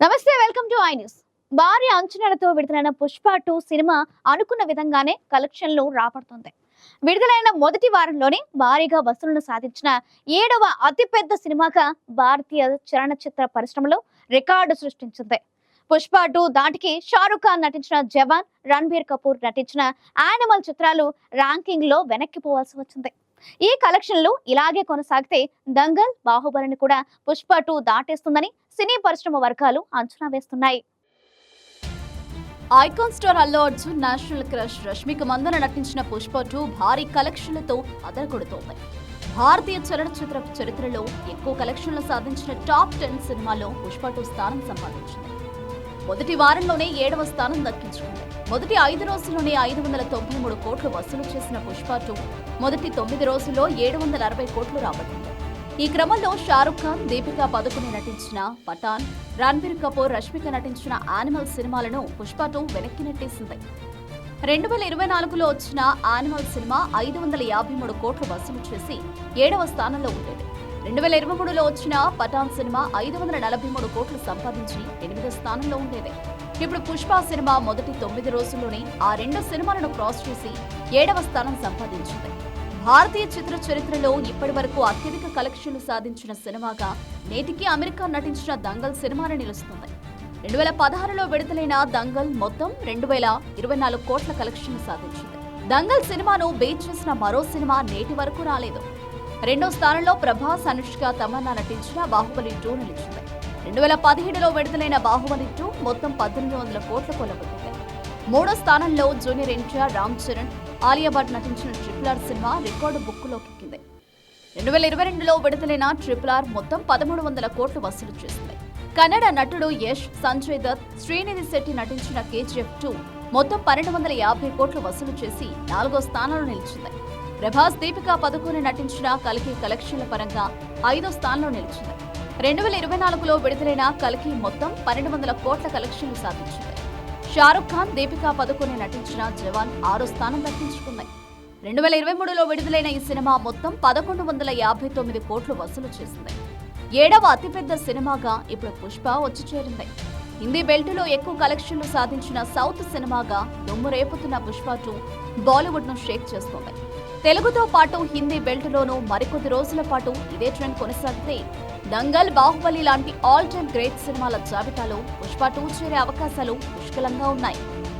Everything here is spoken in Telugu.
నమస్తే, వెల్కమ్ టు ఐ న్యూస్. భారీ అంచనాలతో విడుదలైన పుష్ప 2 సినిమా అనుకున్న విధంగానే కలెక్షన్లు రాబడుతుంది. విడుదలైన మొదటి వారంలోనే భారీగా వసూళ్లను సాధించిన 7వ అతిపెద్ద సినిమాగా భారతీయ చలనచిత్ర పరిశ్రమలో రికార్డు సృష్టించింది. పుష్ప 2 దాటికి షారుఖ్ ఖాన్ నటించిన జవాన్, రణబీర్ కపూర్ నటించిన యానిమల్ చిత్రాలు ర్యాంకింగ్ లో వెనక్కిపోవాల్సి వచ్చింది. ఈ కలెక్షన్లు ఇలాగే కొనసాగితే దంగల్, బాహుబలిని కూడా పుష్ప 2 దాటేస్తుందని సినీ పరిశ్రమ వర్గాలు అంచనా వేస్తున్నాయి. Icon star Allu Arjun national crush Rashmika Mandanna నటించిన పుష్ప 2 భారీ కలెక్షన్లతో అదరగొడుతోంది. భారతీయ చలనచిత్ర చరిత్రలో ఎక్కువ కలెక్షన్లు సాధించిన టాప్ 10 సినిమాలో పుష్ప 2 స్థానం సంపాదించింది. మొదటి వారంలోనే 7వ స్థానం దక్కించుకుంది. మొదటి 5 రోజుల్లోనే 593 కోట్లు వసూలు చేసిన పుష్ప 2 మొదటి 9 రోజుల్లో 760 కోట్లు రాబట్టింది. ఈ క్రమంలో షారుఖ్ ఖాన్, దీపికా పదుకుని నటించిన పఠాన్, రణబీర్ కపూర్, రష్మిక నటించిన యానిమల్ సినిమాలను పుష్ప 2 వెనక్కి నెట్టేసింది. 2024లో వచ్చిన యానిమల్ సినిమా 553 కోట్లు వసూలు చేసి 7వ స్థానంలో ఉండేది. 2023లో వచ్చిన పఠాన్ సినిమా 543 కోట్లు సంపాదించి 8వ స్థానంలో ఉండేది. ఇప్పుడు పుష్ప సినిమా మొదటి 9 రోజుల్లోనే ఆ రెండు సినిమాలను క్రాస్ చేసి 7వ స్థానం సంపాదించింది. భారతీయ చిత్ర చరిత్రలో ఇప్పటి వరకు అత్యధిక కలెక్షన్లు సాధించిన సినిమాగా నేటికి అమెరికా నటించిన దంగల్ సినిమాను నిలుస్తుంది. 2016లో విడుదలైన దంగల్ మొత్తం 2024 కోట్ల కలెక్షన్లు సాధించింది. దంగల్ సినిమాను బీట్ చేసిన మరో సినిమా నేటి వరకు రాలేదు. రెండో స్థానంలో ప్రభాస్, అనుష్క, తమన్నా నటించిన బాహుబలి 2 నిలిచింది. 2017లో విడుదలైన బాహుబలి 2 మొత్తం 1800 కోట్ల కొలబొట్టింది. మూడో స్థానంలో జూనియర్ ఎన్టీఆర్, రామ్ చరణ్, ఆలియా భట్ నటించిన RRR సినిమా రికార్డు బుక్కులోకి ఎక్కింది. 2022లో విడుదలైన RRR మొత్తం 1300 కోట్లు వసూలు చేసింది. కన్నడ నటుడు యష్, సంజయ్ దత్, శ్రీనిధి శెట్టి నటించిన KGF 2 మొత్తం 1250 కోట్లు వసూలు చేసి 4వ స్థానంలో నిలిచింది. ప్రభాస్, దీపికా పదుకుని నటించిన కల్కి కలెక్షన్ల పరంగా 5వ స్థానంలో నిలిచింది. 2024లో విడుదలైన కల్కి మొత్తం 1200 కోట్ల కలెక్షన్లు సాధించింది. షారుఖ్ ఖాన్, దీపికా పదుకుని నటించిన జవాన్ 6వ స్థానం దక్కించుకుంది. 2023లో విడుదలైన ఈ సినిమా మొత్తం 1159 కోట్లు వసూలు చేసింది. 7వ అతిపెద్ద సినిమాగా ఇప్పుడు పుష్ప వచ్చి చేరింది. హిందీ బెల్టులో ఎక్కువ కలెక్షన్లు సాధించిన సౌత్ సినిమాగా దుమ్ము రేపుతున్న పుష్ప 2 బాలీవుడ్ ను షేక్ చేస్తోంది. తెలుగుతో పాటు హిందీ బెల్టులోనూ మరికొద్ది రోజుల పాటు ఇదే ట్రెండ్ కొనసాగితే దంగల్, బాహుబలి లాంటి ఆల్ టైమ్ గ్రేట్ సినిమాల జాబితాలో పుష్ప 2 చేరే అవకాశాలు పుష్కలంగా ఉన్నాయి.